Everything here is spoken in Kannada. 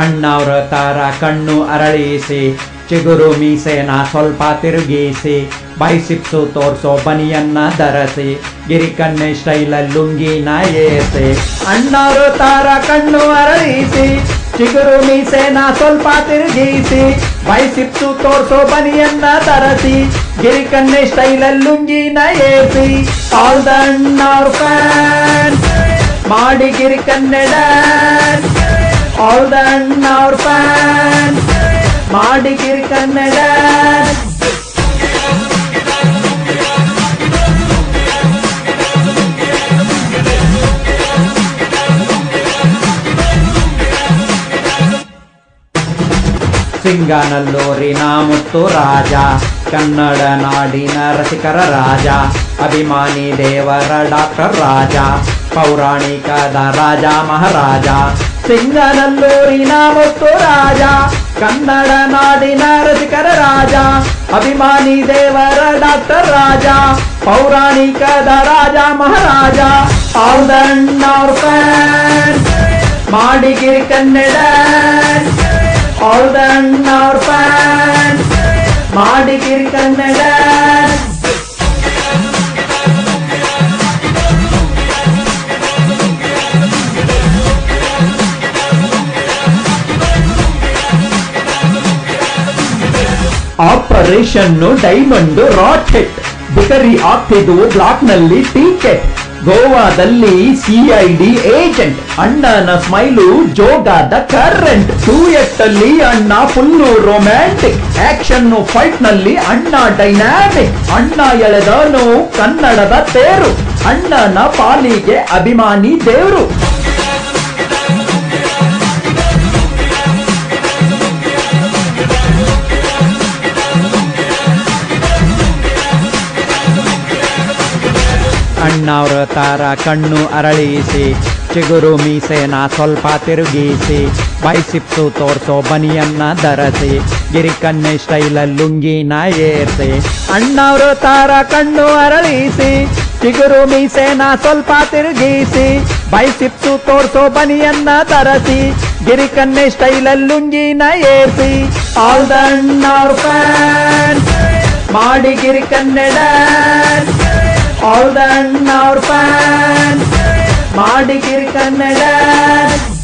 ಅಣ್ಣವ್ರ ತರ ಕಣ್ಣು ಅರಳಿಸಿ ಚಿಗುರು ಮೀಸೆನ ಸ್ವಲ್ಪ ತಿರುಗಿಸಿ ಬೈಸಿಪ್ಸು ತೋರ್ಸೋ ಬನಿಯನ್ನ ಧರಿಸಿ ಗಿರಿಕನ್ನೆ ಸ್ಟೈಲಲ್ಲಿ ಲುಂಗಿನ ಏಸಿ ಅಣ್ಣವ್ರ ತರ ಕಣ್ಣು ಅರಳಿಸಿ ಚಿಗುರು ಮೀಸೆನ ಸ್ವಲ್ಪ ತಿರುಗಿಸಿ ಬೈಸಿಪ್ಸು ತೋರ್ಸೋ ಬನಿಯನ್ನ ಧರಿಸಿ ಗಿರಿಕನ್ನೆ ಸ್ಟೈಲಲ್ಲಿ ಲುಂಗಿನ ಏಸಿ ಆಲ್ ದ ಅಣ್ಣವ್ರ ಫ್ಯಾನ್ಸ್ ಮಾಡಿ ಗಿರಿಕನ್ನೆ ಡ್ಯಾನ್ಸ್ ಆಲ್ ದ ಅಣ್ಣವ್ರ ಫ್ಯಾನ್ಸ್ ಮಾಡಿ ಗಿರಿಕನ್ನೆ ಡ್ಯಾನ್ಸ್ ಸಿಂಗನಲ್ಲೂರಿನ ಮುತ್ತು ರಾಜ ಕನ್ನಡ ನಾಡಿನ ರಸಿಕರ ರಾಜ ಅಭಿಮಾನಿ ದೇವರ ಡಾಕ್ಟರ್ ರಾಜ ಪೌರಾಣಿಕದ ರಾಜ ಮಹಾರಾಜ ಸಿಂಗನಲ್ಲೂರಿನ ಮುತ್ತು ರಾಜ ಕನ್ನಡ ನಾಡಿನ ರಸಿಕರ ರಾಜ ಅಭಿಮಾನಿ ದೇವರ ಡಾಕ್ಟರ್ ರಾಜ ಪೌರಾಣಿಕದ ರಾಜ ಮಹಾರಾಜ ಆಲ್ ದ ಅಣ್ಣವ್ರ ಫ್ಯಾನ್ಸ್ ಮಾಡಿ ಗಿರಿಕನ್ನೆ ಡ್ಯಾನ್ಸ್ ಆಲ್ ದ ಅಣ್ಣವ್ರ ಫ್ಯಾನ್ಸ್ ಮಾಡಿ Girikanye dance operation diamond racket ಬಿಕರಿ ಆಗ್ತಿದ್ವು ಬ್ಲಾಕ್ ನಲ್ಲಿ ಟಿಕೆಟ್ ಗೋವಾದಲ್ಲಿ ಸಿಐಡಿ ಏಜೆಂಟ್ ಅಣ್ಣನ ಸ್ಮೈಲು ಜೋಗಾದ ಕರೆಂಟ್ ಡೂಯೆಟ್ ಅಲ್ಲಿ ಅಣ್ಣ ಫುಲ್ಲು ರೊಮ್ಯಾಂಟಿಕ್ ಆಕ್ಷನ್ ಫೈಟ್ ನಲ್ಲಿ ಅಣ್ಣ ಡೈನಾಮಿಕ್ ಅಣ್ಣ ಎಳೆದನು ಕನ್ನಡದ ತೇರು ಅಣ್ಣನ ಪಾಲಿಗೆ ಅಭಿಮಾನಿ ದೇವ್ರು ಅಣ್ಣವ್ರ ತರ ಕಣ್ಣು ಅರಳಿಸಿ ಚಿಗುರು ಮೀಸೆನ ಸ್ವಲ್ಪ ತಿರುಗಿಸಿ ಬೈಸಿಪ್ಸು ತೋರ್ಸೋ ಬನಿಯನ್ನ ಧರಿಸಿ ಗಿರಿಕನ್ನೆ ಸ್ಟೈಲಲ್ಲಿ ಲುಂಗಿನ ಏರ್ಸಿ ಅಣ್ಣವ್ರ ತರ ಕಣ್ಣು ಅರಳಿಸಿ ಚಿಗುರು ಮೀಸೆನ ಸ್ವಲ್ಪ ತಿರುಗಿಸಿ ಬೈಸಿಪ್ಸು ತೋರ್ಸೋ ಬನಿಯನ್ನ ಧರಿಸಿ ಗಿರಿಕನ್ನೆ ಸ್ಟೈಲಲ್ಲಿ ಲುಂಗಿನ ಏರ್ಸಿ ಆಲ್ ದ ಅಣ್ಣವ್ರ ಫ್ಯಾನ್ಸ್ ಮಾಡಿ ಗಿರಿಕನ್ನೆ ಡ್ಯಾನ್ಸ್ ಆಲ್ ದ ಅಣ್ಣವ್ರ ಫ್ಯಾನ್ಸ್ ಮಾಡಿ ಗಿರಿಕನ್ನೆ ಡ್ಯಾನ್ಸ್